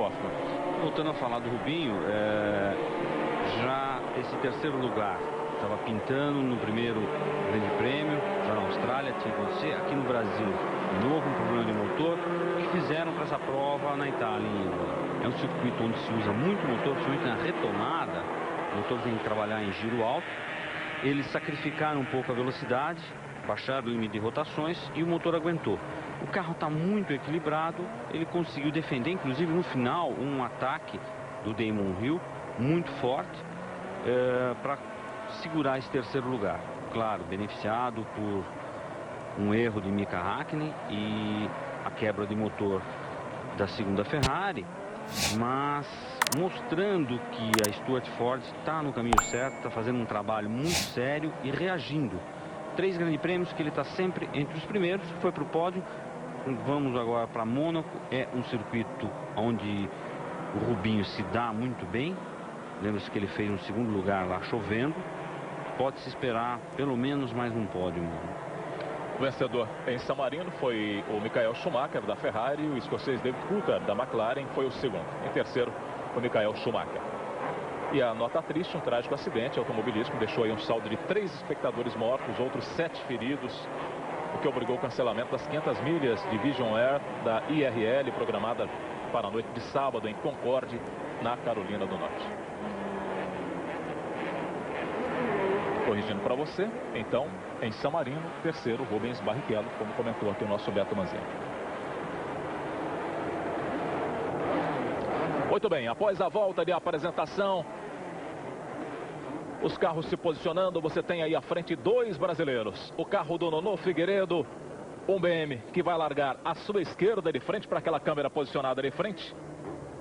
Hoffmann. Voltando a falar do Rubinho, já esse terceiro lugar estava pintando no primeiro grande prêmio, já na Austrália, tinha que acontecer. Aqui no Brasil, de novo um problema de motor, que fizeram para essa prova na Itália, em Imola. É um circuito onde se usa muito motor, principalmente na retomada. O motor tem que trabalhar em giro alto. Eles sacrificaram um pouco a velocidade, baixaram o limite de rotações e o motor aguentou. O carro está muito equilibrado, ele conseguiu defender, inclusive no final, um ataque do Damon Hill muito forte para segurar esse terceiro lugar. Claro, beneficiado por um erro de Mika Häkkinen e a quebra de motor da segunda Ferrari, mas mostrando que a Stuart Ford está no caminho certo, está fazendo um trabalho muito sério e reagindo. 3 grandes prêmios que ele está sempre entre os primeiros, foi para o pódio. Vamos agora para Mônaco, é um circuito onde o Rubinho se dá muito bem. Lembra-se que ele fez um segundo lugar lá chovendo. Pode-se esperar pelo menos mais um pódio. O vencedor em San Marino foi o Michael Schumacher da Ferrari, o escocês David Coulthard da McLaren foi o segundo. Em terceiro, o Michael Schumacher. E a nota triste, um trágico acidente automobilístico deixou aí um saldo de 3 espectadores mortos, outros 7 feridos, o que obrigou o cancelamento das 500 milhas de Vision Air da IRL, programada para a noite de sábado em Concorde, na Carolina do Norte. Corrigindo para você, então, em San Marino, terceiro, Rubens Barrichello, como comentou aqui o nosso Beto Manzini. Muito bem, após a volta de apresentação, os carros se posicionando, você tem aí à frente 2 brasileiros. O carro do Nono Figueiredo, um BM que vai largar à sua esquerda de frente para aquela câmera posicionada de frente.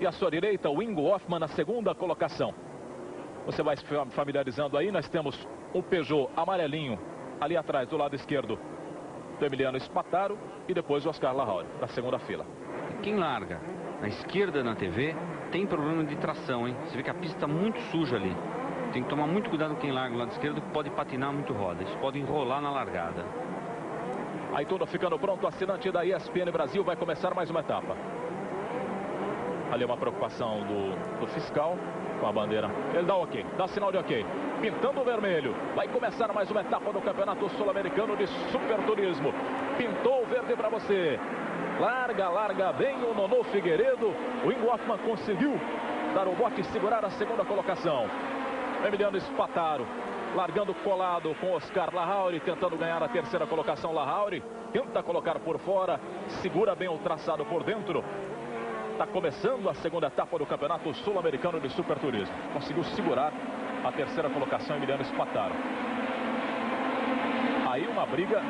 E à sua direita, o Ingo Hoffmann na segunda colocação. Você vai se familiarizando aí, nós temos um Peugeot amarelinho ali atrás, do lado esquerdo, do Emiliano Spataro e depois o Oscar Lahauri, na segunda fila. Quem larga na esquerda na TV tem problema de tração, hein? Você vê que a pista está muito suja ali. Tem que tomar muito cuidado quem larga do lado esquerdo, que pode patinar muito roda. Isso pode enrolar na largada. Aí tudo ficando pronto, o assinante da ESPN Brasil vai começar mais uma etapa. Ali uma preocupação do fiscal com a bandeira. Ele dá ok, dá sinal de ok. Pintando o vermelho. Vai começar mais uma etapa do Campeonato Sul-Americano de Superturismo. Pintou o verde para você. Larga bem o Nono Figueiredo. O Ingo Hoffmann conseguiu dar o bote e segurar a segunda colocação. Emiliano Spataro largando colado com Oscar Lahauri, tentando ganhar a terceira colocação. Lahauri tenta colocar por fora, segura bem o traçado por dentro. Está começando a segunda etapa do Campeonato Sul-Americano de Superturismo. Conseguiu segurar a terceira colocação, Emiliano Spataro. Aí uma briga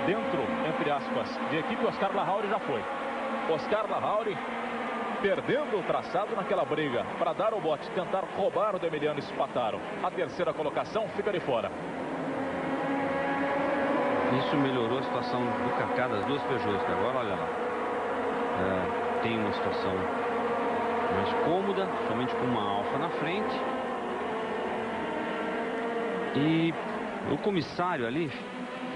dentro, entre aspas, de equipe. Oscar Lahauri já foi. Oscar Lahauri perdendo o traçado naquela briga para dar o bote, tentar roubar do Emiliano Spataro. A terceira colocação fica de fora. Isso melhorou a situação do Kaká das 2 Peugeots, que agora, olha lá, tem uma situação mais cômoda, somente com uma Alfa na frente. E o comissário ali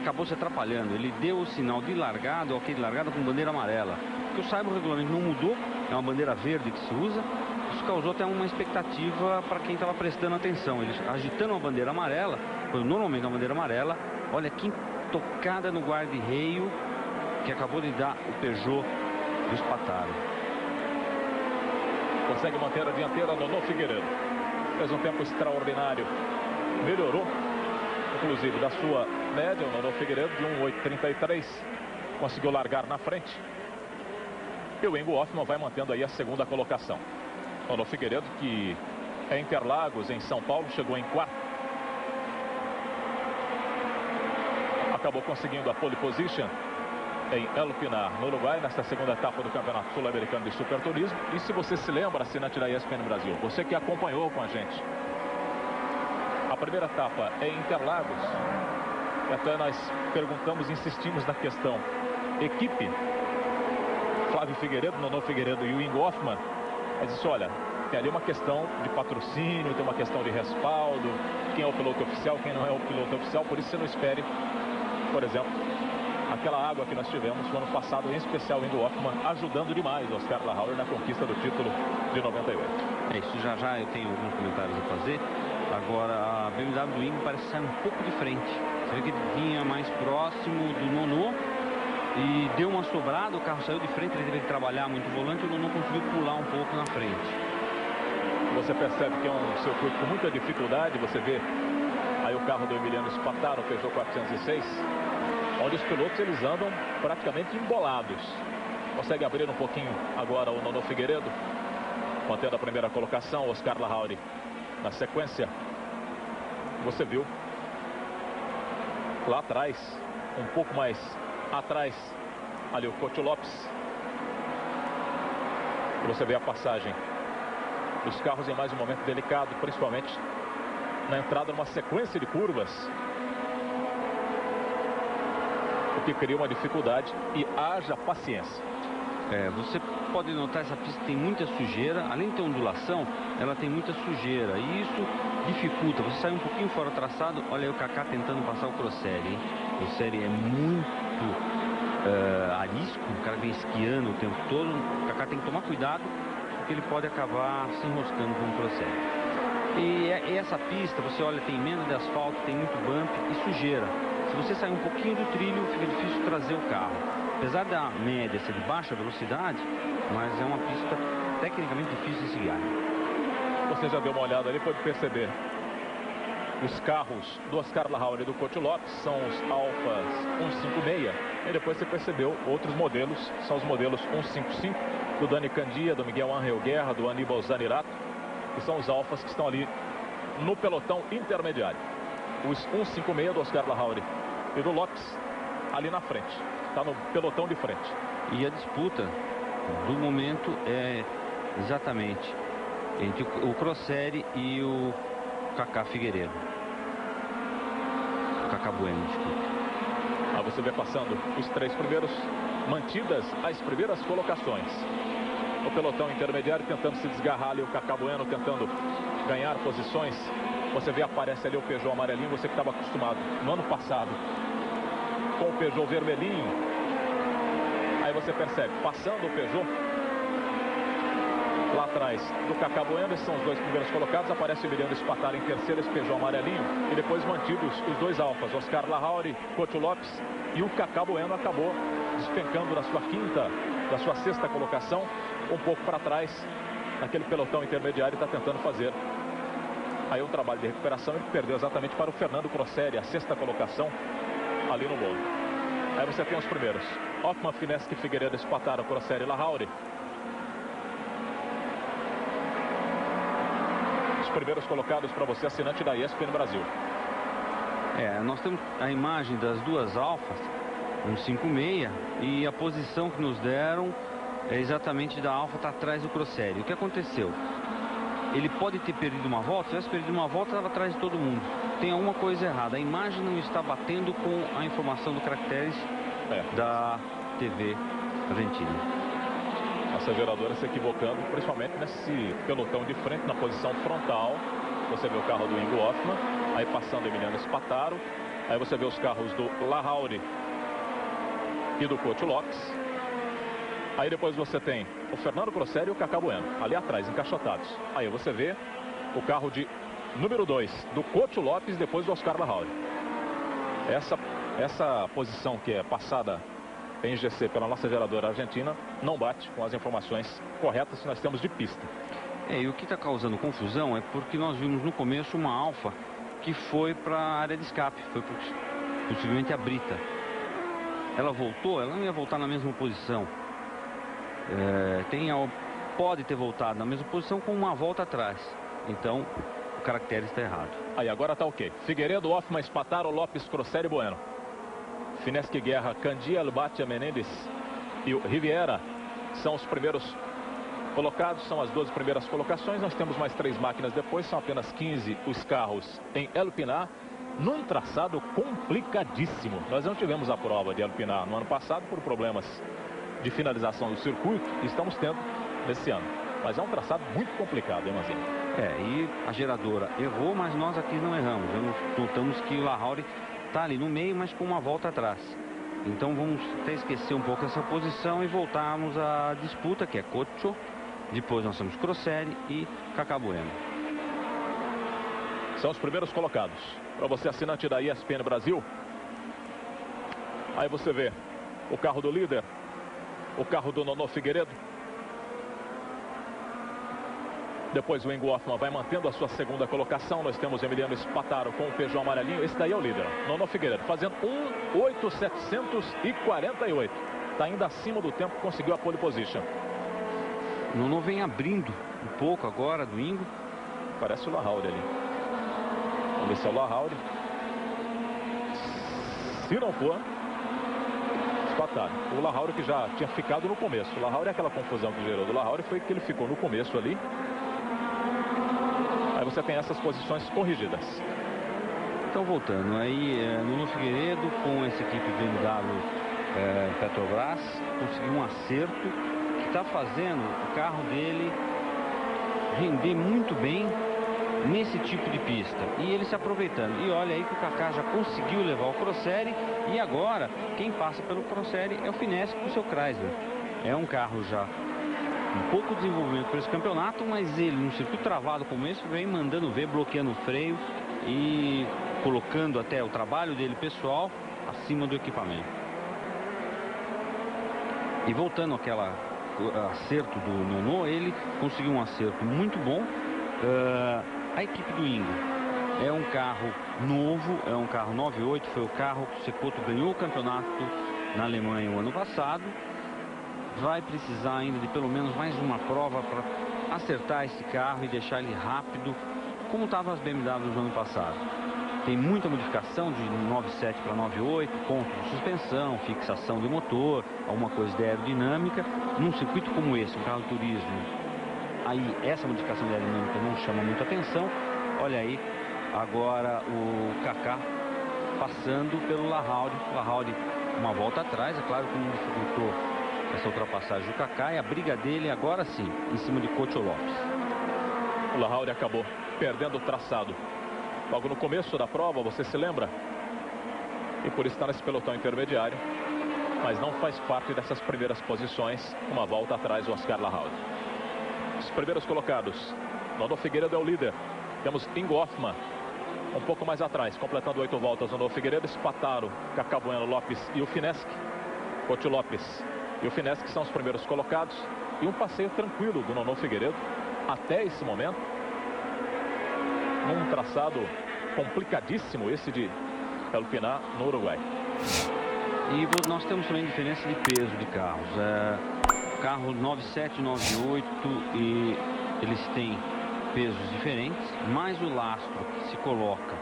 acabou se atrapalhando. Ele deu o sinal de largada, ok de largada, com bandeira amarela. Que eu saiba, o regulamento não mudou, é uma bandeira verde que se usa. Isso causou até uma expectativa para quem estava prestando atenção. Eles agitando uma bandeira amarela, quando normalmente uma bandeira amarela, olha que tocada no guarda-reio que acabou de dar o Peugeot do Spataro. Consegue manter a dianteira Nono Figueiredo. Fez um tempo extraordinário. Melhorou, inclusive, da sua média, o Nono Figueiredo, de 1,833. Conseguiu largar na frente. E o Ingo Hoffmann vai mantendo aí a segunda colocação. Nono Figueiredo, que é Interlagos, em São Paulo, chegou em quarto. Acabou conseguindo a pole position em El Pinar, no Uruguai, nesta segunda etapa do Campeonato Sul-Americano de Superturismo. E se você se lembra, assinante da ESPN Brasil, você que acompanhou com a gente, a primeira etapa é em Interlagos. E até nós perguntamos, insistimos na questão equipe. Flávio Figueiredo, Nono Figueiredo e o Ingo Hoffmann. Mas disse, olha, tem ali uma questão de patrocínio, tem uma questão de respaldo, quem é o piloto oficial, quem não é o piloto oficial, por isso você não espere, por exemplo, aquela água que nós tivemos no ano passado, em especial Ingo Hoffmann, ajudando demais Oscar Larrauri na conquista do título de 98. É isso, já eu tenho alguns comentários a fazer. Agora, a BMW do Ingo parece sair um pouco de frente. Você vê que ele vinha mais próximo do Nono e deu uma sobrada, o carro saiu de frente, ele teve que trabalhar muito o volante, o Nono conseguiu pular um pouco na frente. Você percebe que é um circuito com muita dificuldade. Você vê aí o carro do Emiliano Spataro, o Peugeot 406, onde os pilotos eles andam praticamente embolados. Consegue abrir um pouquinho agora o Nono Figueiredo, mantendo a primeira colocação. Oscar Larrauri na sequência. Você viu lá atrás, um pouco mais atrás, ali o Cocho Lopes. Você vê a passagem dos carros em mais um momento delicado, principalmente na entrada numa sequência de curvas, o que cria uma dificuldade, e haja paciência. Você pode notar, essa pista tem muita sujeira, além de ter ondulação, ela tem muita sujeira, e isso dificulta. Você sai um pouquinho fora do traçado, olha aí o Kaká tentando passar o Crossery, hein? O Crossery é muito arisco, o cara vem esquiando o tempo todo, o Kaká tem que tomar cuidado, porque ele pode acabar se enroscando com o Crossery. E essa pista, você olha, tem emenda de asfalto, tem muito bump e sujeira. Se você sair um pouquinho do trilho, fica difícil trazer o carro. Apesar da média ser de baixa velocidade, mas é uma pista tecnicamente difícil de se guiar. Você já deu uma olhada ali, pode perceber. Os carros do Oscar Larrauri e do Cocho Lopes são os Alfas 156. E depois você percebeu outros modelos, são os modelos 155 do Dani Candia, do Miguel Ángel Guerra, do Aníbal Zanerato, que são os Alfas que estão ali no pelotão intermediário. Os 156 do Oscar Larrauri e do Lopes ali na frente. Está no pelotão de frente. E a disputa do momento é exatamente entre o Crossery e o Kaká Figueiredo. O Kaká Bueno, desculpa. Você vê passando os três primeiros, mantidas as primeiras colocações. O pelotão intermediário tentando se desgarrar ali, o Kaká Bueno tentando ganhar posições. Você vê, aparece ali o Peugeot amarelinho, você que estava acostumado no ano passado com o Peugeot vermelhinho. Aí você percebe, passando o Peugeot lá atrás do Kaká Bueno, esses são os dois primeiros colocados. Aparece o Emiliano Spataro em terceiro, esse Peugeot amarelinho, e depois mantidos os dois Alfas, Oscar Larrauri, Cocho Lopes, e o Kaká Bueno acabou despencando da sua quinta, da sua sexta colocação, um pouco para trás naquele pelotão intermediário, e está tentando fazer aí um trabalho de recuperação. Ele perdeu exatamente para o Fernando Crossery, a sexta colocação ali no bolo. Aí você tem os primeiros: Hoffmann, Fineschi, Figueiredo, Spataro, Crossery, Larrauri. Os primeiros colocados para você, assinante da ESPN Brasil. Nós temos a imagem das duas Alfas, 156, e a posição que nos deram é exatamente da Alfa, está atrás do Crossery. O que aconteceu? Ele pode ter perdido uma volta. Se tivesse perdido uma volta, estava atrás de todo mundo. Tem alguma coisa errada. A imagem não está batendo com a informação do caracteres da TV argentina. Essa geradora se equivocando, principalmente nesse pelotão de frente, na posição frontal. Você vê o carro do Ingo Hoffmann, aí passando Emiliano Spataro. Aí você vê os carros do Larrauri e do Cocho Lopes. Aí depois você tem o Fernando Crossery e o Kaká Bueno ali atrás, encaixotados. Aí você vê o carro de número 2 do Cocho Lopes, depois do Oscar Larrauri. Essa posição que é passada em GC pela nossa geradora argentina não bate com as informações corretas que nós temos de pista. E o que está causando confusão é porque nós vimos no começo uma Alfa que foi para a área de escape, foi possivelmente a Brita. Ela voltou, ela não ia voltar na mesma posição. Pode ter voltado na mesma posição com uma volta atrás. Então o caractere está errado. Aí agora está ok. Figueiredo, Hoffmann, Spataro, Lopes, Crossery, Bueno. Fineschi, Guerra, Candia, Albatia, Menendez e o Riviera são os primeiros colocados, são as 12 primeiras colocações. Nós temos mais 3 máquinas depois, são apenas 15 os carros em El Pinar, num traçado complicadíssimo. Nós não tivemos a prova de El Pinar no ano passado por problemas de finalização do circuito, e estamos tendo nesse ano. Mas é um traçado muito complicado, hein, Manzini? E a geradora errou, mas nós aqui não erramos. Notamos que o Larrauri está ali no meio, mas com uma volta atrás. Então vamos até esquecer um pouco essa posição e voltarmos à disputa, que é Cocho. Depois nós temos Crossery e Kaká Bueno. São os primeiros colocados. Para você, assinante da ESPN Brasil. Aí você vê o carro do líder, o carro do Nono Figueiredo. Depois o Ingo Hoffmann vai mantendo a sua segunda colocação. Nós temos Emiliano Spataro com o Peugeot amarelinho. Esse daí é o líder, Nono Figueiredo, fazendo 1:8.748. Está ainda acima do tempo que conseguiu a pole position. Nono vem abrindo um pouco agora do Ingo. Parece o Lahauri ali. Vamos ver se é o Lahauri. Se não for, Spataro. O Lahauri que já tinha ficado no começo. O Lahauri é aquela confusão que gerou do Lahauri, foi que ele ficou no começo ali. Aí você tem essas posições corrigidas. Então voltando, aí Nono Figueiredo com essa equipe BMW Petrobras conseguiu um acerto que está fazendo o carro dele render muito bem nesse tipo de pista. E ele se aproveitando. E olha aí que o Kaká já conseguiu levar o Crossery. E agora quem passa pelo Crossery é o Finesse com o seu Chrysler. É um carro já um pouco desenvolvimento para esse campeonato, mas ele, num circuito travado como esse, vem mandando ver, bloqueando o freio e colocando até o trabalho dele pessoal acima do equipamento. E voltando àquela acerto do Nono, ele conseguiu um acerto muito bom. A equipe do Ingo é um carro novo, é um carro 9.8, foi o carro que o Cecotto ganhou o campeonato na Alemanha o ano passado. Vai precisar ainda de pelo menos mais uma prova para acertar esse carro e deixar ele rápido, como estavam as BMWs no ano passado. Tem muita modificação de 9.7 para 9.8, ponto de suspensão, fixação de motor, alguma coisa de aerodinâmica. Num circuito como esse, um carro de turismo, aí essa modificação de aerodinâmica não chama muita atenção. Olha aí, agora o Kaká passando pelo Lahauri. Lahauri uma volta atrás, é claro que não dificultou essa ultrapassagem do Kaká, e a briga dele agora sim, em cima de Cocho Lopes. O Lahauri acabou perdendo o traçado logo no começo da prova, você se lembra? E por isso está nesse pelotão intermediário, mas não faz parte dessas primeiras posições. Uma volta atrás o Oscar Lahauri. Os primeiros colocados, Nono Figueiredo é o líder. Temos Ingo Hoffmann um pouco mais atrás, completando 8 voltas. Nono Figueiredo, Spataro, Kaká Bueno, Lopes e o Finesse. Cocho Lopes e o Finesse que são os primeiros colocados. E um passeio tranquilo do Nono Figueiredo até esse momento. Num traçado complicadíssimo esse de El Pinar, no Uruguai. E nós temos também diferença de peso de carros. Carro 9.7, 9.8 e eles têm pesos diferentes, mas o lastro que se coloca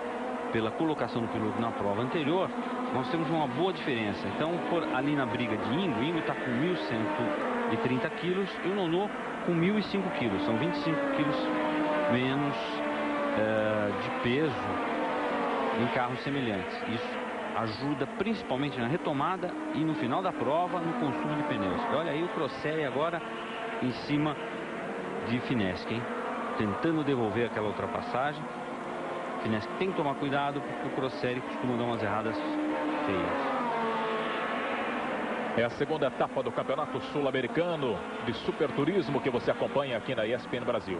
pela colocação do piloto na prova anterior, nós temos uma boa diferença. Então, ali na briga de Ingo, Ingo está com 1.130 quilos e o Nono com 1.005 quilos. São 25 quilos menos de peso em carros semelhantes. Isso ajuda principalmente na retomada e no final da prova no consumo de pneus. E olha aí o Crossery agora em cima de Finesse, hein? Tentando devolver aquela ultrapassagem. Finesse tem que tomar cuidado porque o Crossery costuma dar umas erradas feias. É a segunda etapa do Campeonato Sul-Americano de Superturismo que você acompanha aqui na ESPN Brasil.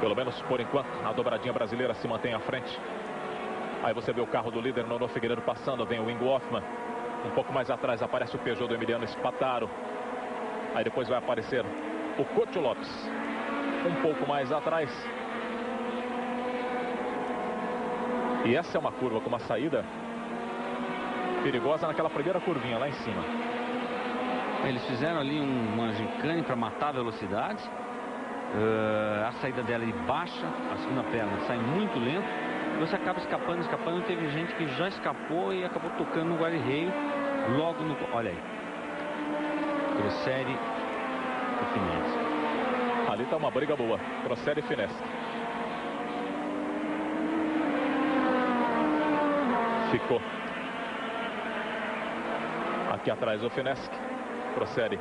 Pelo menos por enquanto, a dobradinha brasileira se mantém à frente. Aí você vê o carro do líder, Nono Figueiredo, passando. Vem o Ingo Hoffmann. Um pouco mais atrás aparece o Peugeot do Emiliano Spataro. Aí depois vai aparecer o Cocho Lopes. Um pouco mais atrás. E essa é uma curva com uma saída perigosa naquela primeira curvinha lá em cima. Eles fizeram ali uma gincane para matar a velocidade. A saída dela é baixa, a segunda perna sai muito lento. Você acaba escapando. Teve gente que já escapou e acabou tocando no guarda-reio logo no... Olha aí. Crossery e Finesse. Ali está uma briga boa. Crossery e Finesse. Ficou aqui atrás o Finesse. Crossery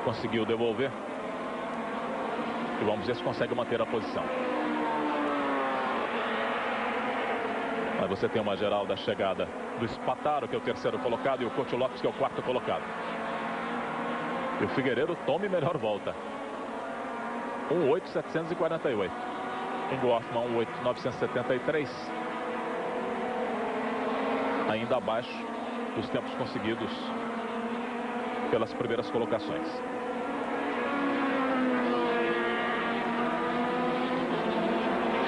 conseguiu devolver. E vamos ver se consegue manter a posição. Aí você tem uma geral da chegada do Spataro, que é o terceiro colocado, e o Coach Lopes, que é o quarto colocado. E o Figueiredo tome melhor volta. 1.8.748. Ingo Hoffmann 1.8.973. Ainda abaixo dos tempos conseguidos pelas primeiras colocações.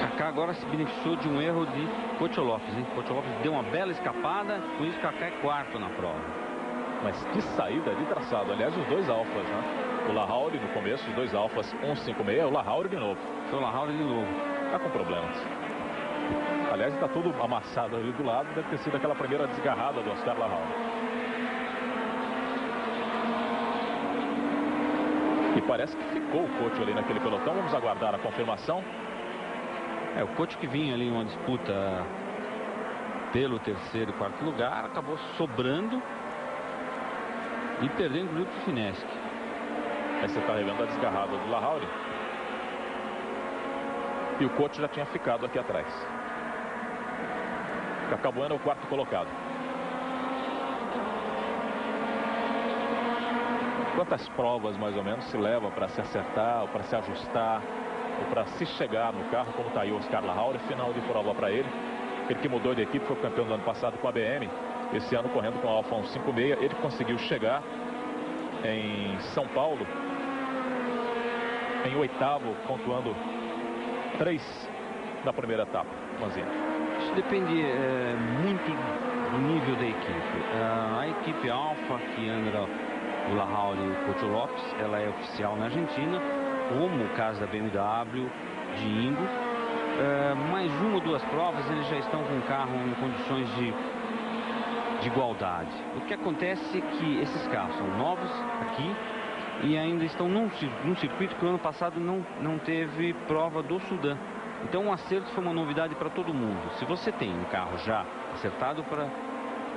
Kaká agora se beneficiou de um erro de Coach Lopes, hein? Coach Lopes deu uma bela escapada, por isso Kaká é quarto na prova. Mas que saída de traçado. Aliás, os dois alfas, né? O Lahauri no começo, os dois alfas 1.56, o Lahauri de novo. Foi o Lahauri de novo. Tá com problemas. Aliás, está tudo amassado ali do lado. Deve ter sido aquela primeira desgarrada do Oscar Lahauri. E parece que ficou o Coach ali naquele pelotão. Vamos aguardar a confirmação. É, o Coach que vinha ali em uma disputa pelo terceiro e quarto lugar, acabou sobrando e perdendo inclusive para o Fineschi. Aí você está revendo a desgarrada do Lahauri. E o Coach já tinha ficado aqui atrás. Kaká Bueno é o quarto colocado. Quantas provas mais ou menos se leva para se acertar, ou para se ajustar, ou para se chegar no carro, como está aí o Oscar Lahauri? Final de prova para ele. Ele que mudou de equipe, foi campeão do ano passado com a BM. Esse ano correndo com a Alfa 156. Ele conseguiu chegar em São Paulo em oitavo, pontuando 3 na primeira etapa. Manzinha. Isso depende muito do nível da equipe. A equipe Alfa, que anda o Lahauri e o Coach Lopes, ela é oficial na Argentina, como o caso da BMW de Ingo. Mais uma ou duas provas eles já estão com o carro em condições de igualdade. O que acontece é que esses carros são novos aqui e ainda estão num circuito que o ano passado não teve prova do Sudã. Então o acerto foi uma novidade para todo mundo. Se você tem um carro já acertado para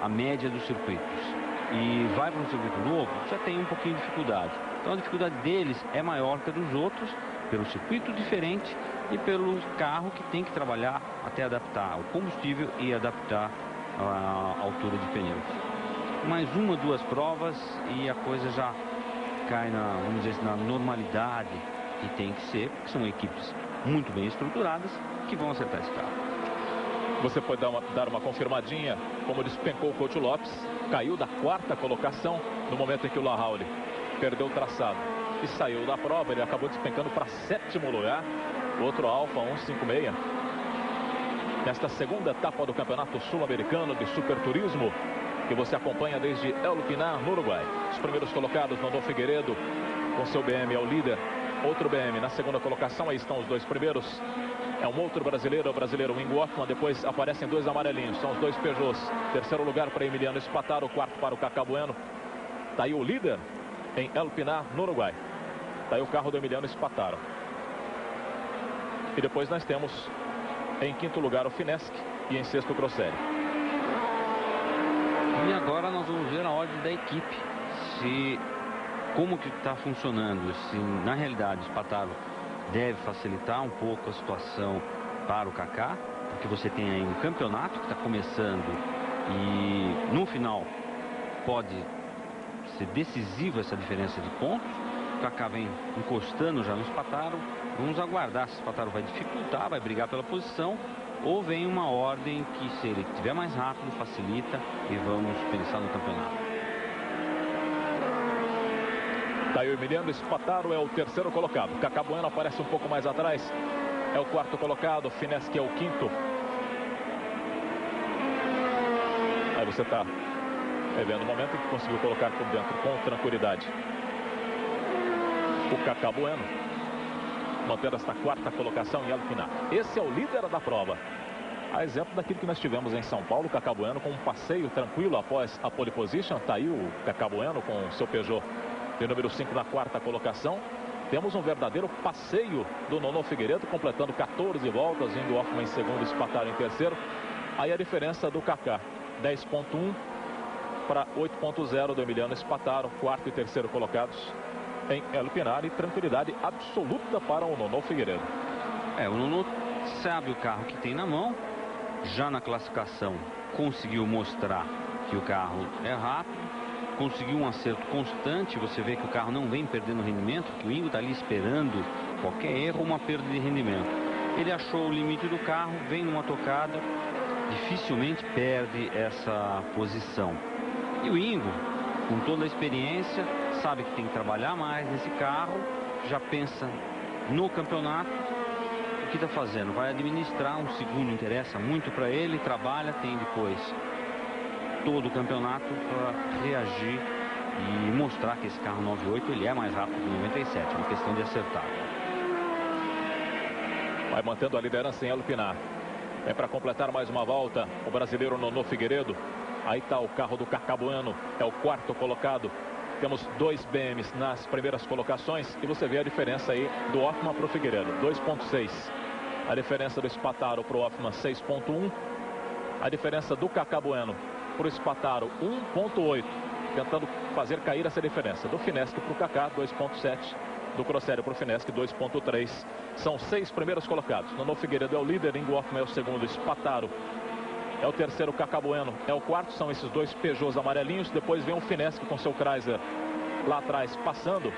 a média dos circuitos e vai para um circuito novo, já tem um pouquinho de dificuldade. Então a dificuldade deles é maior que a dos outros, pelo circuito diferente e pelo carro que tem que trabalhar até adaptar o combustível e adaptar a altura de pneus. Mais uma ou duas provas e a coisa já cai vamos dizer assim, na normalidade que tem que ser, porque são equipes muito bem estruturadas que vão acertar esse carro. Você pode dar uma confirmadinha como despencou o Coach Lopes. Caiu da quarta colocação no momento em que o Lahauri perdeu o traçado e saiu da prova. Ele acabou despencando para sétimo lugar. Outro Alfa 156. Nesta segunda etapa do Campeonato Sul-Americano de Superturismo, que você acompanha desde El Pinar, no Uruguai. Os primeiros colocados, Nonô Figueiredo, com seu BM é o líder. Outro BM na segunda colocação, aí estão os dois primeiros. É um outro brasileiro, o brasileiro Ingo Hoffmann. Depois aparecem dois amarelinhos, são os dois Peugeots. Terceiro lugar para Emiliano Spataro, quarto para o Kaká Bueno. Está aí o líder em El Pinar, no Uruguai. Está aí o carro do Emiliano Spataro. E depois nós temos em quinto lugar o Fineschi e em sexto o Grosselli. E agora nós vamos ver a ordem da equipe. Como que está funcionando. Se na realidade o Spataro deve facilitar um pouco a situação para o Kaká, porque você tem aí um campeonato que está começando e no final pode ser decisiva essa diferença de pontos. O Kaká vem encostando já no Spataro. Vamos aguardar se o Spataro vai dificultar, vai brigar pela posição, ou vem uma ordem que, se ele estiver mais rápido, facilita e vamos pensar no campeonato. Daí o Emiliano Spataro é o terceiro colocado. Kaká Bueno aparece um pouco mais atrás, é o quarto colocado. Fineschi é o quinto. Aí você está vendo o momento em que conseguiu colocar por dentro com tranquilidade o Kaká Bueno, mantendo esta quarta colocação em El Pinar. Esse é o líder da prova. A exemplo daquilo que nós tivemos em São Paulo, Kaká Bueno com um passeio tranquilo após a pole position. Está aí o Kaká Bueno com o seu Peugeot de número 5 na quarta colocação. Temos um verdadeiro passeio do Nonô Figueiredo, completando 14 voltas, indo Hoffmann em segundo, Spataro em terceiro. Aí a diferença do Kaká, 10.1 para 8.0 do Emiliano Spataro, quarto e terceiro colocados em El Pinar, e tranquilidade absoluta para o Nonô Figueiredo. O Nonô sabe o carro que tem na mão já na classificação conseguiu mostrar que o carro é rápido, conseguiu um acerto constante. Você vê que o carro não vem perdendo rendimento, que o Ingo está ali esperando qualquer erro ou uma perda de rendimento. Ele achou o limite do carro, vem numa tocada, dificilmente perde essa posição. E o Ingo, com toda a experiência, sabe que tem que trabalhar mais nesse carro, já pensa no campeonato. O que está fazendo? Vai administrar um segundo, interessa muito para ele, trabalha, tem depois todo o campeonato para reagir e mostrar que esse carro 98 ele é mais rápido que o 97, uma questão de acertar. Vai mantendo a liderança em Elupinar. É para completar mais uma volta o brasileiro Nono Figueiredo. Aí está o carro do Cacá Bueno, é o quarto colocado. Temos 2 BMs nas primeiras colocações e você vê a diferença aí do Hoffmann para o Figueiredo, 2.6. A diferença do Spataro para o Hoffmann, 6.1. A diferença do Cacá Bueno para o Spataro, 1.8. Tentando fazer cair essa diferença. Do Fineschi para o Cacá, 2.7. Do Crossério para o Fineschi, 2.3. São 6 primeiros colocados. Nono Figueiredo é o líder, Ingo Hoffmann é o segundo, Spataro é o terceiro, Cacá Bueno é o quarto. São esses 2 Peugeots amarelinhos. Depois vem o Fineschi com seu Chrysler lá atrás passando.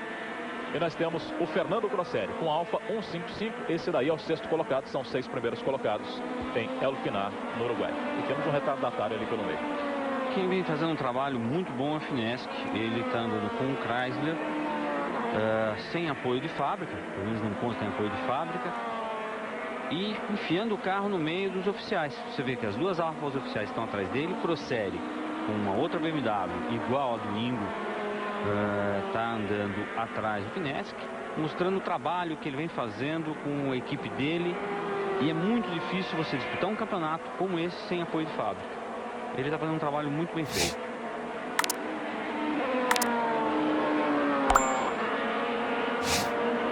E nós temos o Fernando Crossério com Alfa 155. Esse daí é o sexto colocado. São 6 primeiros colocados em Elupinar, no Uruguai. E temos um retardatário ali pelo meio. Quem vem fazendo um trabalho muito bom é o Fineschi. Ele está andando com o Chrysler, sem apoio de fábrica, pelo menos não consta em apoio de fábrica, e enfiando o carro no meio dos oficiais. Você vê que as 2 Alfas oficiais estão atrás dele. Crossério com uma outra BMW igual a do Ingo está andando atrás do Fineschi, mostrando o trabalho que ele vem fazendo com a equipe dele. E é muito difícil você disputar um campeonato como esse sem apoio de fábrica. Ele está fazendo um trabalho muito bem feito.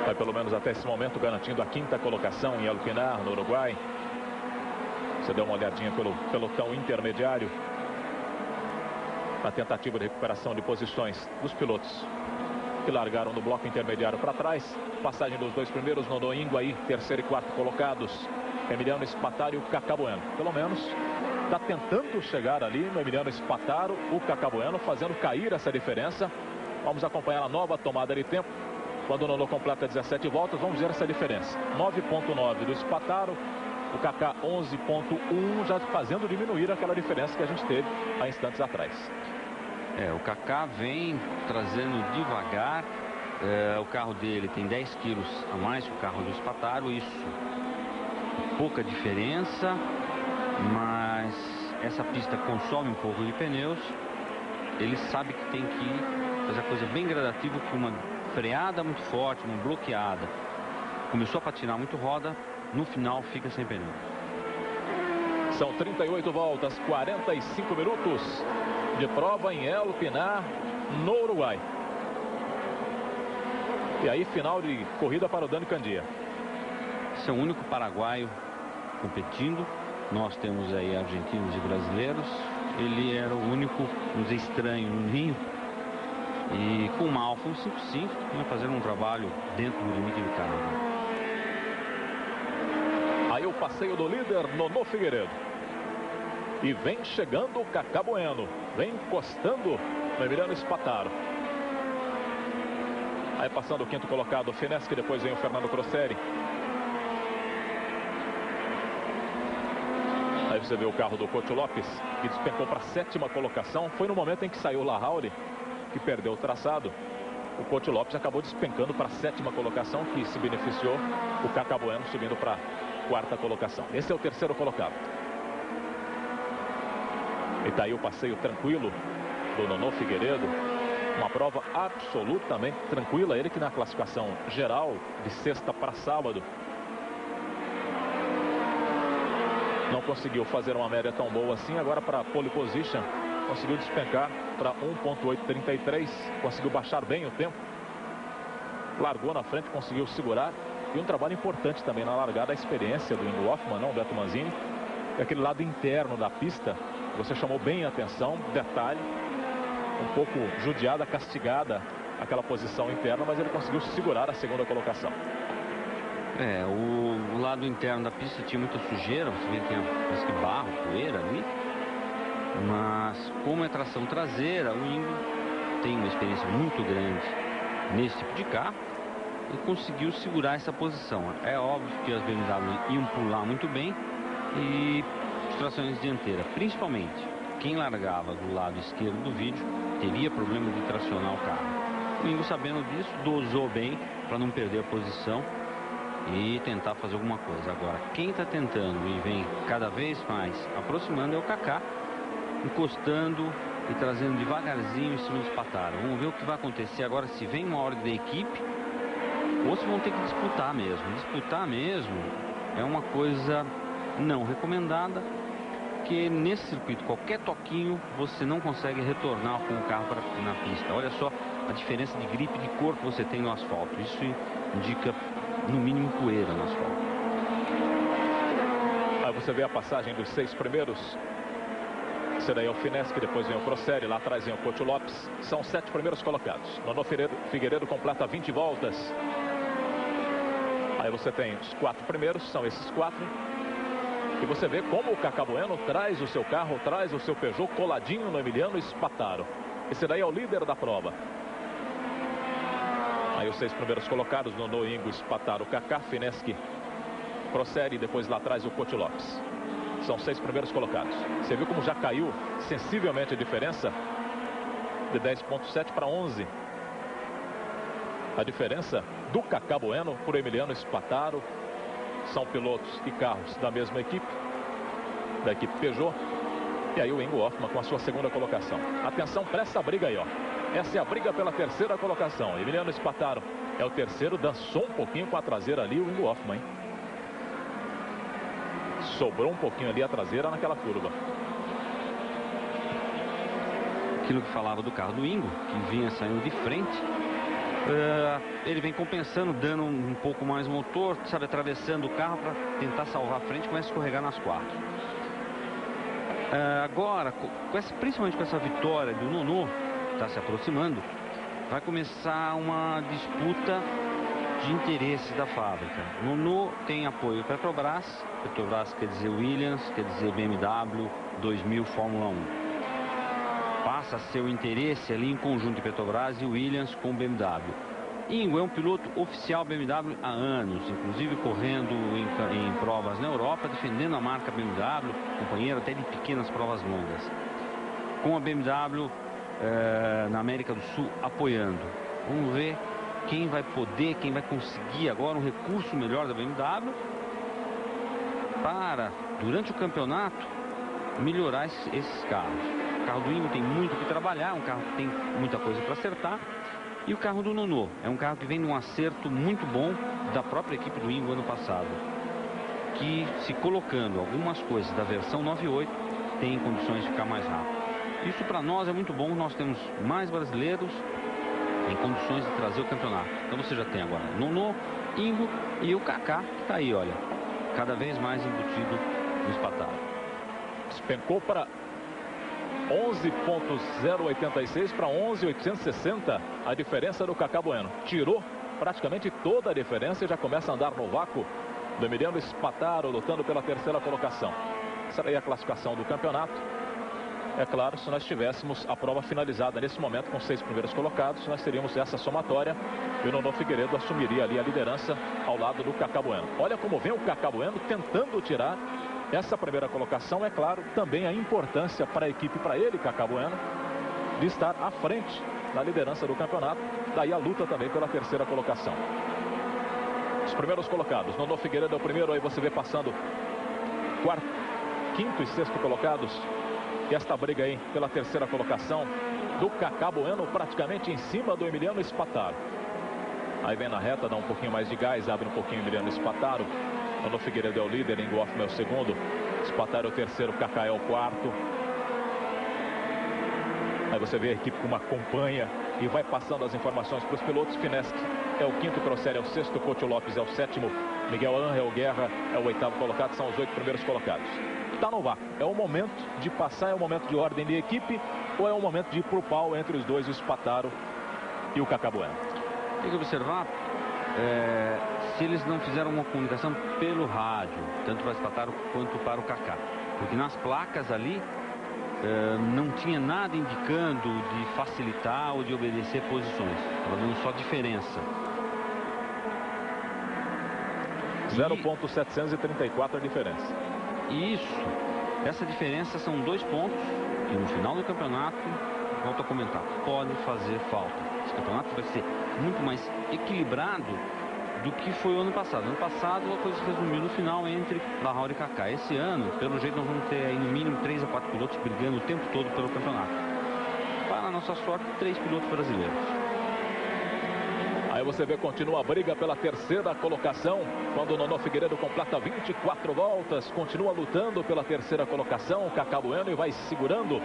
Vai pelo menos até esse momento garantindo a 5ª colocação em Elupinar, no Uruguai. Você deu uma olhadinha pelo pelotão intermediário. Na tentativa de recuperação de posições dos pilotos que largaram no bloco intermediário para trás. Passagem dos 2 primeiros, Nono Ingo aí, terceiro e quarto colocados. Emiliano Spataro e o Cacá Bueno. Pelo menos está tentando chegar ali no Emiliano Spataro, o Cacá Bueno, fazendo cair essa diferença. Vamos acompanhar a nova tomada de tempo. Quando o Nono completa 17 voltas, vamos ver essa diferença. 9.9 do Spataro, o Cacá 11.1, já fazendo diminuir aquela diferença que a gente teve há instantes atrás. O Cacá vem trazendo devagar. O carro dele tem 10 quilos a mais que o carro do Spataro. Isso, pouca diferença, mas essa pista consome um pouco de pneus. Ele sabe que tem que fazer a coisa bem gradativa, com uma freada muito forte, uma bloqueada. Começou a patinar muito roda, no final fica sem pneu. São 38 voltas, 45 minutos de prova em Elupinar, no Uruguai. E aí, final de corrida para o Dani Candia. Esse é o único paraguaio competindo. Nós temos aí argentinos e brasileiros. Ele era o único, vamos dizer, estranho no ninho. E com uma Alfa 155, ia fazer um trabalho dentro do limite de carro. Aí o passeio do líder, Nono Figueiredo. E vem chegando o Cacá Bueno. Vem encostando no Emiliano Spataro. Aí passando o 5º colocado, o Fineschi, depois vem o Fernando Crossério. Aí você vê o carro do Cocho Lopes, que despencou para a 7ª colocação. Foi no momento em que saiu o Larrauri, que perdeu o traçado. O Cocho Lopes acabou despencando para a 7ª colocação, que se beneficiou. O Cacá Bueno subindo para a 4ª colocação. Esse é o 3º colocado. E tá aí o passeio tranquilo do Nono Figueiredo. Uma prova absolutamente tranquila. Ele que na classificação geral, de sexta para sábado, não conseguiu fazer uma média tão boa assim. Agora para pole position, conseguiu despencar para 1.833. Conseguiu baixar bem o tempo. Largou na frente, conseguiu segurar. E um trabalho importante também na largada, a experiência do Ingo Hoffmann, não, Beto Manzini. E aquele lado interno da pista, você chamou bem a atenção, detalhe, um pouco judiada, castigada aquela posição interna, mas ele conseguiu segurar a 2ª colocação. O lado interno da pista tinha muita sujeira, você vê que parece que barro, poeira ali. Mas como é tração traseira, o Ingo tem uma experiência muito grande nesse tipo de carro e conseguiu segurar essa posição. É óbvio que as BMW iam pular muito bem e as trações dianteiras, principalmente quem largava do lado esquerdo do vídeo, teria problema de tracionar o carro. O Ingo, sabendo disso, dosou bem para não perder a posição e tentar fazer alguma coisa. Agora, quem está tentando e vem cada vez mais aproximando é o Kaká, encostando e trazendo devagarzinho em cima do Espartaro. Vamos ver o que vai acontecer agora, se vem uma ordem da equipe ou se vão ter que disputar mesmo. Disputar mesmo é uma coisa não recomendada, porque nesse circuito, qualquer toquinho, você não consegue retornar com o carro na pista. Olha só a diferença de gripe de cor que você tem no asfalto. Isso indica, no mínimo, poeira no asfalto. Aí você vê a passagem dos 6 primeiros. Esse daí é o Fineschi, depois vem o Proceri, lá atrás vem o Couto Lopes. São 7 primeiros colocados. Nono Figueiredo completa 20 voltas. Aí você tem os 4 primeiros, são esses 4. E você vê como o Kaká Bueno traz o seu carro, traz o seu Peugeot coladinho no Emiliano Spataro. Esse daí é o líder da prova. Aí os 6 primeiros colocados, Nono, Ingo, Spataro, Kaká, Fineschi, Proceri, depois lá atrás o Couto Lopes. São 6 primeiros colocados. Você viu como já caiu sensivelmente a diferença de 10,7 para 11. A diferença do Kaká Bueno por Emiliano Spataro. São pilotos e carros da mesma equipe, da equipe Peugeot. E aí o Ingo Hoffmann com a sua segunda colocação. Atenção para essa briga aí, ó. Essa é a briga pela terceira colocação. Emiliano Spataro é o terceiro, dançou um pouquinho com a traseira ali o Ingo Hoffmann, hein? Sobrou um pouquinho ali a traseira naquela curva. Aquilo que falava do carro do Ingo, que vinha saindo de frente, ele vem compensando, dando um pouco mais motor, sabe, atravessando o carro para tentar salvar a frente, começa a escorregar nas 4. Agora, principalmente com essa vitória do Nono, que está se aproximando, vai começar uma disputa de interesses da fábrica. Nono tem apoio Petrobras, Petrobras quer dizer Williams, quer dizer BMW, 2000 Fórmula 1. Passa a ser o interesse ali em conjunto de Petrobras e Williams com BMW. Ingo é um piloto oficial BMW há anos, inclusive correndo em provas na Europa, defendendo a marca BMW, companheiro até de pequenas provas longas. Com a BMW na América do Sul apoiando. Vamos ver quem vai poder, quem vai conseguir agora um recurso melhor da BMW para, durante o campeonato, melhorar esses carros. O carro do Ingo tem muito que trabalhar, um carro que tem muita coisa para acertar. E o carro do Nono é um carro que vem de um acerto muito bom da própria equipe do Ingo ano passado, que, se colocando algumas coisas da versão 9.8, tem condições de ficar mais rápido. Isso para nós é muito bom, nós temos mais brasileiros em condições de trazer o campeonato. Então você já tem agora Nono, Ingo e o Kaká, que está aí, olha, cada vez mais embutido no Spataro. Despencou para 11.086 para 11.860 a diferença do Kaká Bueno. Tirou praticamente toda a diferença e já começa a andar no vácuo do Emiliano Spataro, lutando pela terceira colocação. Essa aí é a classificação do campeonato. É claro, se nós tivéssemos a prova finalizada nesse momento com 6 primeiros colocados, nós teríamos essa somatória e o Nono Figueiredo assumiria ali a liderança ao lado do Kaká Bueno. Olha como vem o Kaká Bueno tentando tirar essa primeira colocação. É claro, também a importância para a equipe, para ele, Kaká Bueno, de estar à frente da liderança do campeonato. Daí a luta também pela terceira colocação. Os primeiros colocados, Nono Figueiredo é o primeiro, aí você vê passando quarto, quinto e sexto colocados. E esta briga aí pela terceira colocação do Kaká Bueno, praticamente em cima do Emiliano Spataro. Aí vem na reta, dá um pouquinho mais de gás, abre um pouquinho o Emiliano Spataro. Nono Figueiredo é o líder, Ingo Hoffmann é o segundo, Spataro é o terceiro, Kaká é o quarto. Aí você vê a equipe como acompanha e vai passando as informações para os pilotos. Fineschi é o quinto, Proceri é o sexto, Couto Lopes é o sétimo, Miguel Ángel Guerra é o oitavo colocado, são os 8 primeiros colocados. Está no vácuo, é o momento de passar, é o momento de ordem de equipe ou é o momento de ir para o pau entre os dois, o Spataro e o Kaká Bueno? Tem que observar, se eles não fizeram uma comunicação pelo rádio, tanto para Espartaro quanto para o Kaká. Porque nas placas ali não tinha nada indicando de facilitar ou de obedecer posições. Estava dando só diferença. 0,734 a diferença. E essa diferença são 2 pontos que no final do campeonato, volto a comentar, podem fazer falta. Esse campeonato vai ser muito mais equilibrado do que foi o ano passado. No ano passado a coisa se resumiu no final entre Lahore e Kaká. Esse ano, pelo jeito, nós vamos ter aí no mínimo 3 a 4 pilotos brigando o tempo todo pelo campeonato. Para a nossa sorte, 3 pilotos brasileiros. Aí você vê, continua a briga pela terceira colocação, quando o Nono Figueiredo completa 24 voltas, continua lutando pela terceira colocação, o Kaká Bueno, e vai segurando,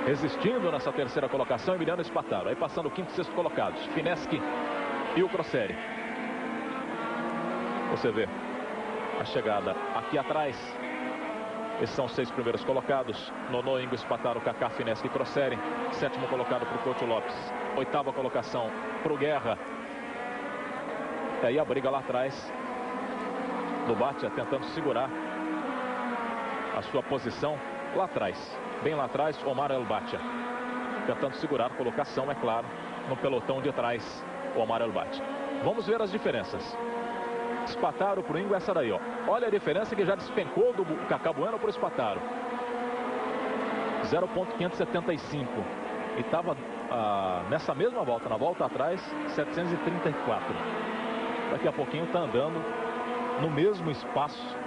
resistindo nessa terceira colocação, Emiliano Espartaro. Aí passando o quinto e sexto colocados, Fineschi e o Crossery. Você vê a chegada aqui atrás. Esses são os 6 primeiros colocados. Nono, Ingo, Espartaro, Kaká, Fineschi e Crossery. Sétimo colocado para o Couto Lopes. Oitava colocação para o Guerra. E aí a briga lá atrás do Bhatia, tentando segurar a sua posição lá atrás. Bem lá atrás, Omar El Bhatia. Tentando segurar a colocação, é claro, no pelotão de trás, Omar El Bhatia. Vamos ver as diferenças. Espartaro para o Ingo, essa daí, ó. Olha a diferença que já despencou do Kaká Bueno para o Espartaro. 0,575. E estava nessa mesma volta, na volta atrás, 734. Daqui a pouquinho está andando no mesmo espaço,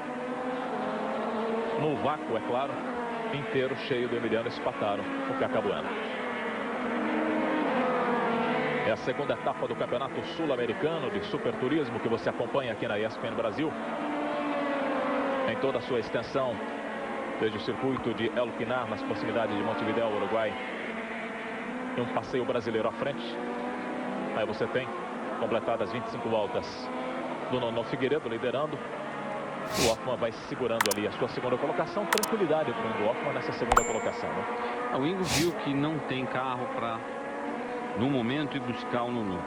no vácuo, é claro, inteiro, cheio do Emiliano Espartaro, o Kaká Bueno. É a segunda etapa do Campeonato Sul-Americano de Superturismo que você acompanha aqui na ESPN Brasil. Em toda a sua extensão, desde o circuito de El Pinar, nas proximidades de Montevideo, Uruguai. E um passeio brasileiro à frente. Aí você tem completadas 25 voltas do Nono Figueiredo liderando. O Hoffmann vai segurando ali a sua segunda colocação. Tranquilidade para o Ingo Hoffmann nessa segunda colocação, né? O Ingo viu que não tem carro para, no momento, ir buscar o Nono.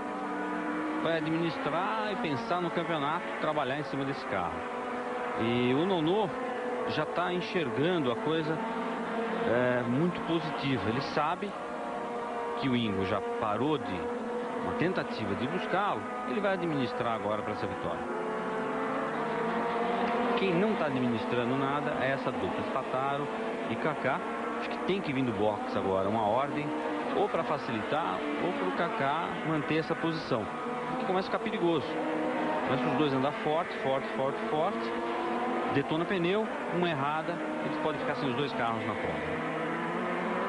Vai administrar e pensar no campeonato, trabalhar em cima desse carro. E o Nono já está enxergando a coisa muito positiva. Ele sabe que o Ingo já parou de uma tentativa de buscá-lo. Ele vai administrar agora para essa vitória. Quem não está administrando nada é essa dupla, Espartaro e Kaká. Acho que tem que vir do box agora uma ordem, ou para facilitar, ou para o Kaká manter essa posição. Porque começa a ficar perigoso. Começa os dois a andar forte, detona pneu, uma errada, eles podem ficar sem os 2 carros na prova.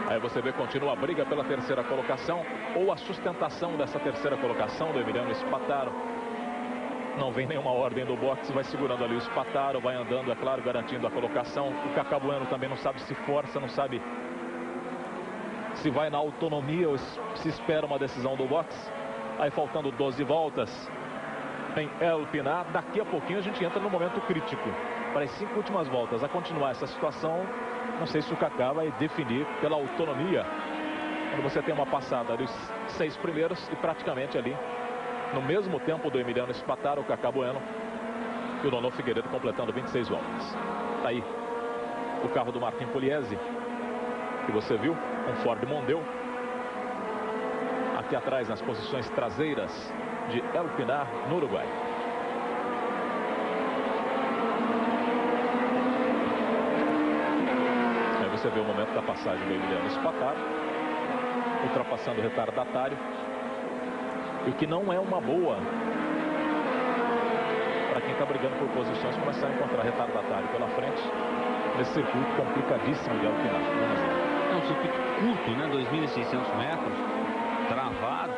Aí você vê, continua a briga pela terceira colocação, ou a sustentação dessa terceira colocação do Emiliano Espartaro. Não vem nenhuma ordem do boxe, vai segurando ali o Espartaro, vai andando, é claro, garantindo a colocação. O Kaká Bueno também não sabe se força, não sabe se vai na autonomia ou se espera uma decisão do boxe. Aí faltando 12 voltas em El Pinar, daqui a pouquinho a gente entra no momento crítico. Para as 5 últimas voltas, a continuar essa situação, não sei se o Kaká vai definir pela autonomia. Quando você tem uma passada dos 6 primeiros e praticamente ali no mesmo tempo do Emiliano Espartaro, o Kaká Bueno e o Nono Figueiredo completando 26 voltas. Tá aí o carro do Martin Pugliese, que você viu, um Ford Mondeo. Aqui atrás, nas posições traseiras de El Pinar, no Uruguai. Aí você vê o momento da passagem do Emiliano Espartaro, ultrapassando o retardatário. E o que não é uma boa para quem está brigando por posições, começar a encontrar retardatário pela frente nesse circuito complicadíssimo de El Pinar. É um circuito curto, né? 2.600 metros, travado,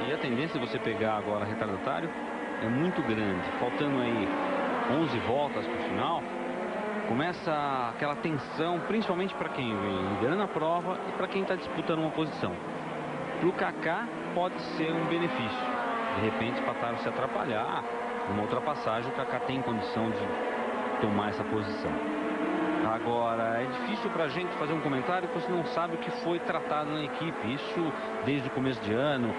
e a tendência de você pegar agora retardatário é muito grande. Faltando aí 11 voltas para o final, começa aquela tensão, principalmente para quem vem liderando a prova e para quem está disputando uma posição. Para o Kaká pode ser um benefício. De repente, Espartaro se atrapalhar numa ultrapassagem, o Kaká tem condição de tomar essa posição. Agora, é difícil para a gente fazer um comentário que você não sabe o que foi tratado na equipe. Isso desde o começo de ano.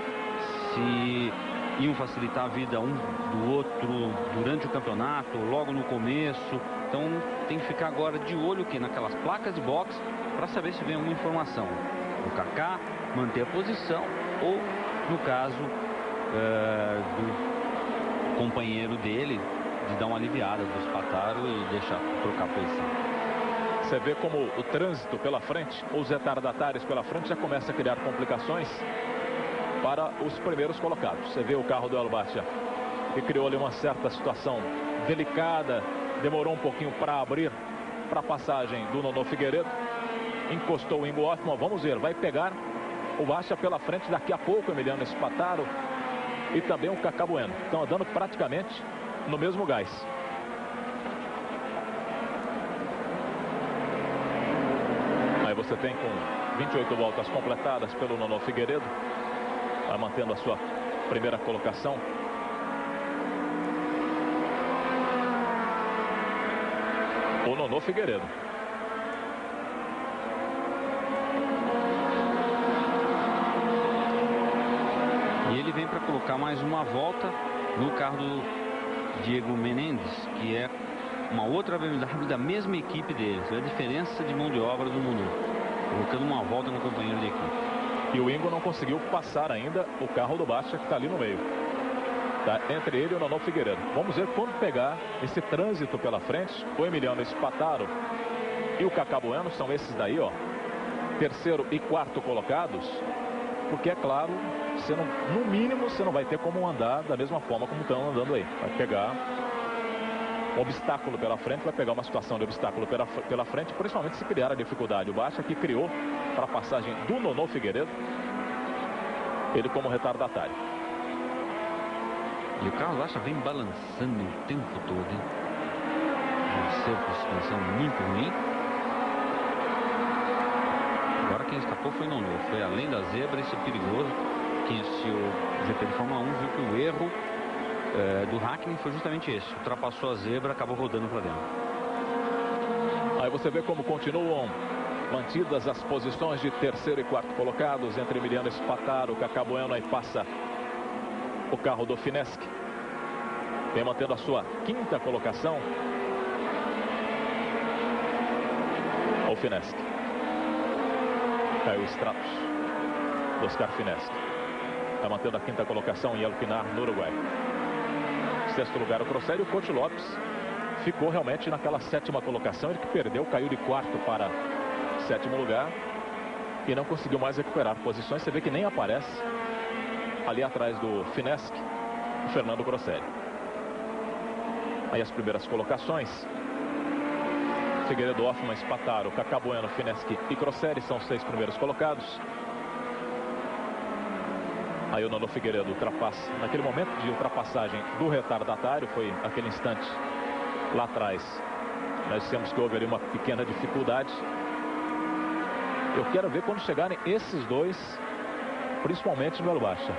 Se iam facilitar a vida um do outro durante o campeonato, logo no começo. Então tem que ficar agora de olho aqui naquelas placas de boxe para saber se vem alguma informação. O Kaká manter a posição ou, no caso do companheiro dele, de dar uma aliviada do Spataro e deixar trocar a posição. Você vê como o trânsito pela frente, os retardatários pela frente, já começa a criar complicações para os primeiros colocados. Você vê o carro do El Bacha, que criou ali uma certa situação delicada, demorou um pouquinho para abrir para a passagem do Nono Figueiredo, encostou o Ingo Hoffmann. Vamos ver, vai pegar o Bacha pela frente daqui a pouco, Emiliano Spataro e também o Kaká Bueno. Estão andando praticamente no mesmo gás. Aí você tem com 28 voltas completadas pelo Nono Figueiredo, vai mantendo a sua primeira colocação. O Nono Figueiredo. E ele vem para colocar mais uma volta no carro do Diego Menendez, que é uma outra BMW da mesma equipe deles. A diferença de mão de obra do Nono, colocando uma volta no companheiro de equipe. E o Ingo não conseguiu passar ainda o carro do Bacha, que está ali no meio. Tá entre ele e o Nono Figueiredo. Vamos ver quando pegar esse trânsito pela frente. O Emiliano Spataro e o Kaká Bueno são esses daí, ó. Terceiro e quarto colocados. Porque, é claro, você não, no mínimo, você não vai ter como andar da mesma forma como estão andando aí. Vai pegar um obstáculo pela frente, vai pegar uma situação de obstáculo pela frente, principalmente se criar a dificuldade. O Bacha que criou para a passagem do Nono Figueiredo, ele como retardatário. E o carro Bacha vem balançando o tempo todo, hein? Um cerco de suspensão muito ruim. Agora quem escapou foi Nono. Foi além da zebra, isso é perigoso. Quem assistiu o GP de Fórmula 1 viu que o erro do Hakkinen foi justamente esse. Ultrapassou a zebra, acabou rodando para dentro. Aí você vê como continuam mantidas as posições de terceiro e quarto colocados entre Emiliano Spataro, Kaká Bueno. Aí passa o carro do Fineschi, vem mantendo a sua quinta colocação. O Fineschi. Caiu o Stratos do Oscar Fineschi. Está mantendo a quinta colocação em El Pinar, no Uruguai. Sexto lugar o Crossério. O Coach Lopes ficou realmente naquela sétima colocação. Ele que perdeu, caiu de quarto para sétimo lugar e não conseguiu mais recuperar posições. Você vê que nem aparece ali atrás do Fineschi o Fernando Crossério. Aí as primeiras colocações: Figueiredo, Hoffmann, Spataro, Kaká Bueno, Fineschi e Crossério são os 6 primeiros colocados. Aí o Nono Figueiredo ultrapassa, naquele momento de ultrapassagem do retardatário, foi aquele instante lá atrás. Nós dissemos que houve ali uma pequena dificuldade. Eu quero ver quando chegarem esses dois, principalmente no El Bacha.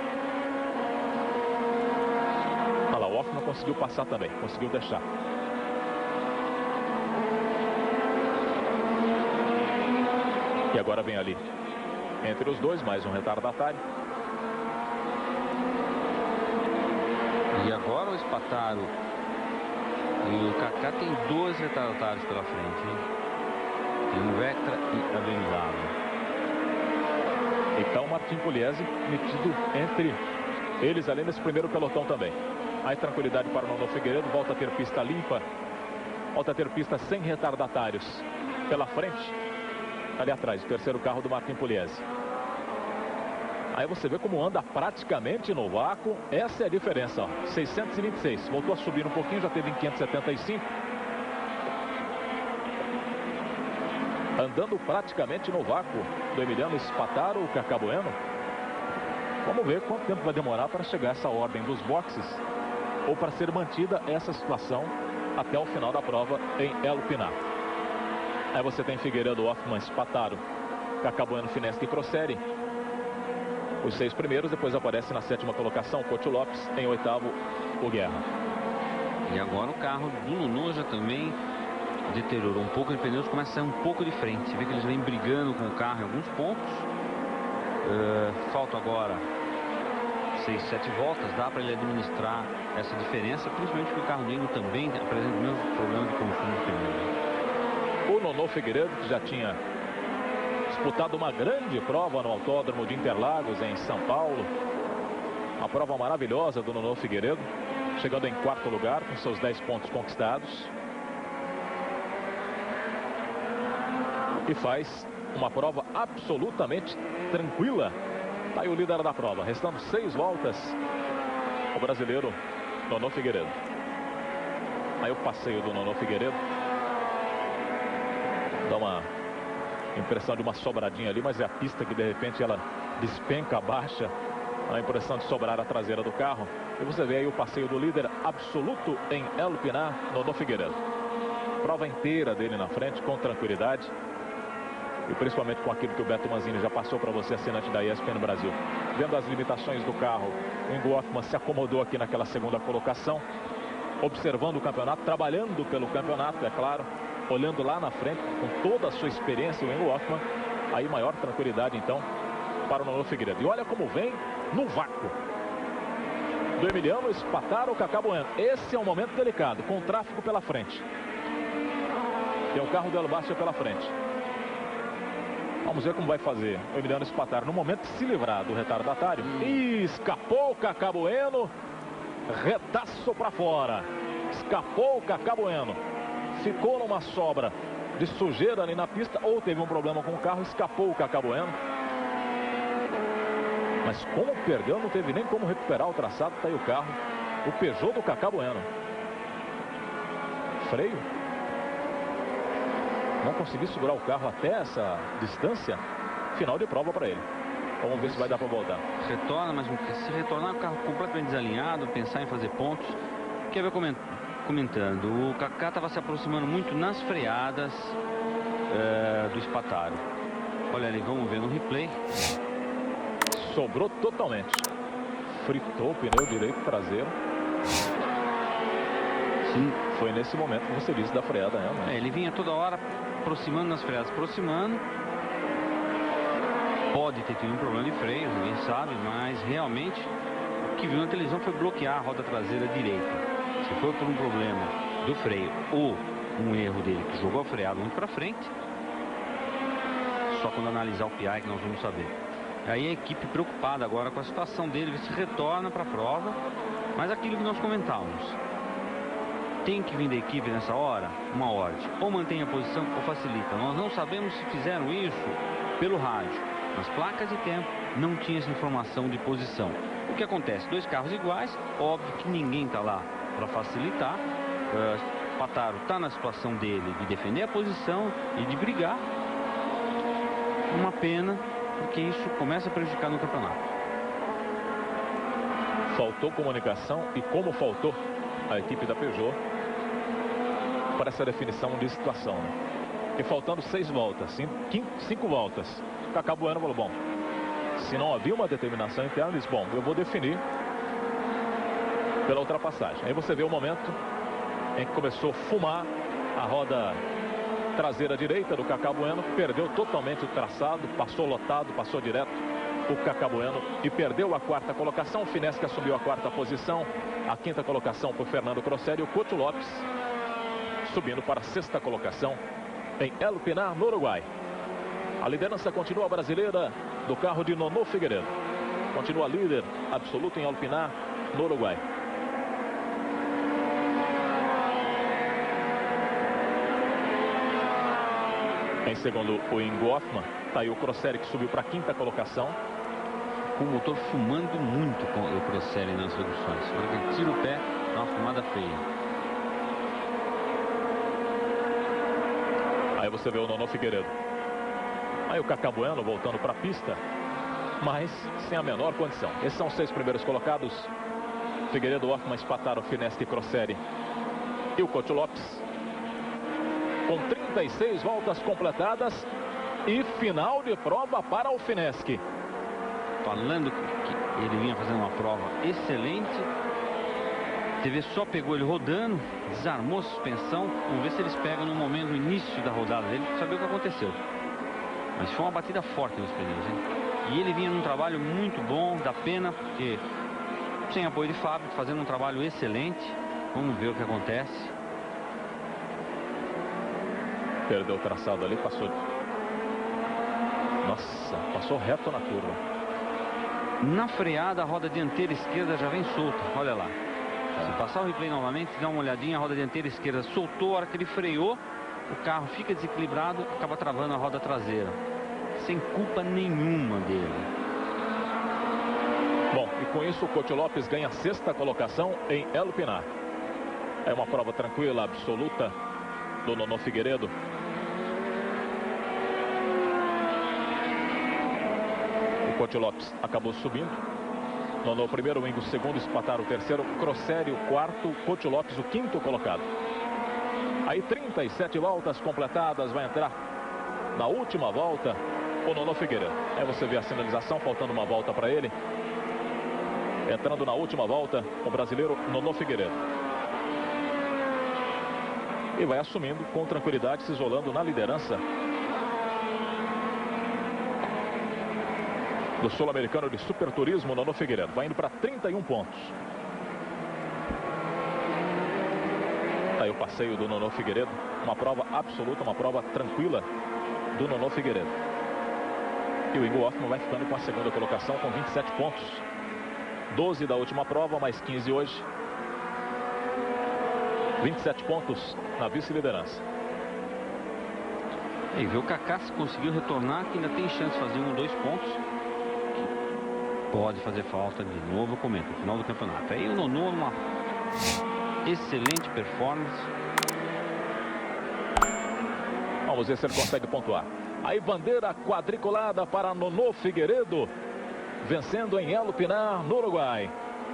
Olha lá, o Hoffmann conseguiu passar também, conseguiu deixar. E agora vem ali, entre os dois, mais um retardatário. E agora o Spataro e o Kaká tem 2 retardatários pela frente, hein? Tem o Vectra e a BMW. Então o Martin Pugliese metido entre eles ali nesse primeiro pelotão também. Aí tranquilidade para o Nono Figueiredo, volta a ter pista limpa, volta a ter pista sem retardatários pela frente. Ali atrás, o terceiro carro do Martin Pugliese. Aí você vê como anda praticamente no vácuo. Essa é a diferença, ó. 626, voltou a subir um pouquinho, já teve em 575. Andando praticamente no vácuo do Emiliano Spataro, o Kaká Bueno. Vamos ver quanto tempo vai demorar para chegar essa ordem dos boxes, ou para ser mantida essa situação até o final da prova em El Pinar. Aí você tem Figueiredo, Hoffmann, Spataro, Kaká Bueno, Fineschi e Crossério. Os 6 primeiros, depois aparece na 7ª colocação Coach Lopes, em 8º o Guerra. E agora o carro do Nono já também deteriorou um pouco de pneus, começa a sair um pouco de frente. Você vê que eles vêm brigando com o carro em alguns pontos. Faltam agora 6, 7 voltas, dá para ele administrar essa diferença, principalmente porque o carro dele também apresenta o mesmo problema de consumo de pneu. O Nono Figueiredo, que já tinha disputado uma grande prova no Autódromo de Interlagos, em São Paulo. Uma prova maravilhosa do Nono Figueiredo, chegando em 4º lugar com seus 10 pontos conquistados. E faz uma prova absolutamente tranquila. Está aí o líder da prova, restando 6 voltas, o brasileiro Nono Figueiredo. Aí o passeio do Nono Figueiredo dá uma impressão de uma sobradinha ali, mas é a pista que de repente ela despenca, baixa, a impressão de sobrar a traseira do carro. E você vê aí o passeio do líder absoluto em El Pinar, Nono Figueiredo. Prova inteira dele na frente, com tranquilidade. E principalmente com aquilo que o Beto Manzini já passou para você, assinante da ESPN Brasil. Vendo as limitações do carro, o Ingo Hoffmann se acomodou aqui naquela segunda colocação, observando o campeonato, trabalhando pelo campeonato, é claro, olhando lá na frente, com toda a sua experiência, o Ingo Hoffmann. Aí maior tranquilidade, então, para o Nono Figueiredo. E olha como vem no vácuo do Emiliano Spataro, Cacá Bueno. Esse é um momento delicado, com o tráfego pela frente. Tem o carro do El Bastia pela frente. Vamos ver como vai fazer o Emiliano Spataro no momento de se livrar do retardatário. E escapou o Cacá Bueno. Retaço para fora. Escapou o Cacá Bueno. Ficou numa sobra de sujeira ali na pista, ou teve um problema com o carro, escapou o Cacá Bueno. Mas como perdeu, não teve nem como recuperar o traçado. Tá aí o carro, o Peugeot do Cacá Bueno. Freio. Não conseguiu segurar o carro até essa distância. Final de prova para ele. Vamos ver se vai dar para voltar. Retorna, mas se retornar o carro completamente desalinhado, pensar em fazer pontos. Quer ver comentando, o Cacá estava se aproximando muito nas freadas do Spataro. Olha ali, vamos ver no replay. Sobrou totalmente. Fritou o pneu direito traseiro. Sim. Foi nesse momento que você disse da freada, né? Ele vinha toda hora aproximando nas freadas, aproximando. Pode ter tido um problema de freio, ninguém sabe, mas realmente o que viu na televisão foi bloquear a roda traseira direita. Se foi por um problema do freio ou um erro dele que jogou a freada muito para frente, só quando analisar o PI que nós vamos saber. Aí a equipe preocupada agora com a situação dele, se retorna para a prova, mas aquilo que nós comentávamos. Tem que vir da equipe nessa hora uma ordem, ou mantém a posição ou facilita. Nós não sabemos se fizeram isso pelo rádio. Nas placas de tempo não tinha essa informação de posição. O que acontece? 2 carros iguais, óbvio que ninguém está lá para facilitar. Spataro está na situação dele de defender a posição e de brigar. Uma pena, porque isso começa a prejudicar no campeonato. Faltou comunicação, e como faltou a equipe da Peugeot para essa definição de situação, né? E faltando 6 voltas, 5 voltas, Cacá Bueno falou, bom, se não havia uma determinação interna, ele disse, bom, eu vou definir pela ultrapassagem. Aí você vê o momento em que começou a fumar a roda traseira direita do Cacá Bueno, perdeu totalmente o traçado, passou lotado, passou direto o Cacá Bueno e perdeu a 4ª colocação. O Fineschi assumiu a 4ª posição, a 5ª colocação por Fernando Crosselli, e o Coto Lopes subindo para a 6ª colocação em El Pinar, no Uruguai. A liderança continua brasileira do carro de Nono Figueiredo. Continua líder absoluto em El Pinar, no Uruguai. Em segundo, o Ingo Hoffmann. Está aí o Crosselli, que subiu para a 5ª colocação. Com o motor fumando muito com o Crosselli nas reduções. Quando ele tira o pé, dá uma fumada feia. Aí você vê o Nono Figueiredo. Aí o Cacá Bueno voltando para a pista, mas sem a menor condição. Esses são os 6 primeiros colocados. Figueiredo, Hoffmann, Spataro, Fineschi, Crosselli e o Coto Lopes. Com 36 voltas completadas e final de prova para o Fineschi. Falando que ele vinha fazendo uma prova excelente. A TV só pegou ele rodando, desarmou a suspensão. Vamos ver se eles pegam no momento, no início da rodada dele, para saber o que aconteceu. Mas foi uma batida forte nos pneus, hein? E ele vinha num trabalho muito bom, dá pena, porque sem apoio de fábrica, fazendo um trabalho excelente. Vamos ver o que acontece. Perdeu o traçado ali, passou. Nossa, passou reto na curva. Na freada, a roda dianteira esquerda já vem solta. Olha lá. Se passar o replay novamente, dá uma olhadinha, a roda dianteira esquerda soltou. A hora que ele freou, o carro fica desequilibrado, acaba travando a roda traseira. Sem culpa nenhuma dele. Bom, e com isso o Coty Lopes ganha a 6ª colocação em El Pinar. É uma prova tranquila, absoluta do Nono Figueiredo. O Coty Lopes acabou subindo. Nono o primeiro, Wingo o segundo, Spataro o terceiro, Crossery o quarto, Coty Lopes o 5º colocado. Aí 37 voltas completadas, vai entrar na última volta o Nono Figueiredo. Aí você vê a sinalização, faltando uma volta para ele. Entrando na última volta, o brasileiro Nono Figueiredo. E vai assumindo com tranquilidade, se isolando na liderança do sul-americano de superturismo, Nono Figueiredo. Vai indo para 31 pontos. Aí o passeio do Nono Figueiredo. Uma prova absoluta, uma prova tranquila do Nono Figueiredo. E o Ingo Hoffmann vai ficando com a 2ª colocação com 27 pontos. 12 da última prova, mais 15 hoje. 27 pontos na vice-liderança. E vê o Kaká se conseguiu retornar, que ainda tem chance de fazer 1 ou 2 pontos. Pode fazer falta de novo, eu comento, no final do campeonato. Aí o Nono, uma excelente performance. Vamos ver se ele consegue pontuar. Aí bandeira quadriculada para Nono Figueiredo, vencendo em El Pinar, no Uruguai.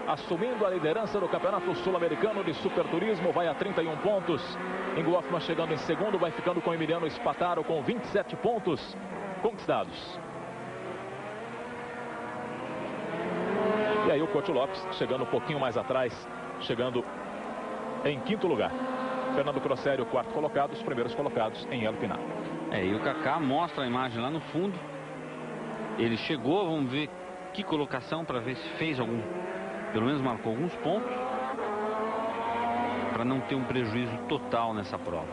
Assumindo a liderança do Campeonato Sul-Americano de Superturismo, vai a 31 pontos. Ingo Hoffmann chegando em segundo, vai ficando com Emiliano Spataro com 27 pontos conquistados. E aí o Coty Lopes chegando um pouquinho mais atrás, chegando em 5º lugar. Fernando Crossery, o 4º colocado, os primeiros colocados em El Pinar. E o Kaká mostra a imagem lá no fundo. Ele chegou, vamos ver que colocação, para ver se fez algum, pelo menos marcou alguns pontos, para não ter um prejuízo total nessa prova.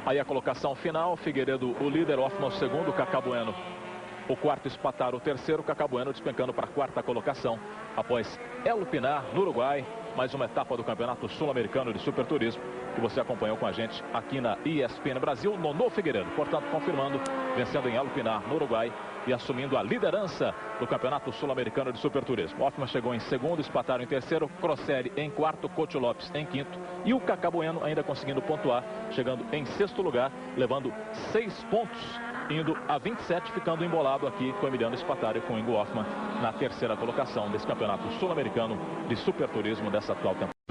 Aí a colocação final, Figueiredo o líder, Hoffmann o segundo, Kaká Bueno o 4º, Spataro o terceiro, Kaká Bueno despencando para a 4ª colocação após El Pinar, no Uruguai. Mais uma etapa do Campeonato Sul-Americano de Superturismo que você acompanhou com a gente aqui na ESPN Brasil. Nono Figueiredo, portanto, confirmando, vencendo em El Pinar, no Uruguai, e assumindo a liderança do Campeonato Sul-Americano de Superturismo. Hoffmann chegou em segundo, Spataro em terceiro, Crossery em quarto, Coty Lopes em 5º e o Kaká Bueno ainda conseguindo pontuar, chegando em 6º lugar, levando 6 pontos, indo a 27, ficando embolado aqui com Emiliano Spataro e com Ingo Hoffmann na 3ª colocação desse Campeonato Sul-Americano de Superturismo dessa atual temporada.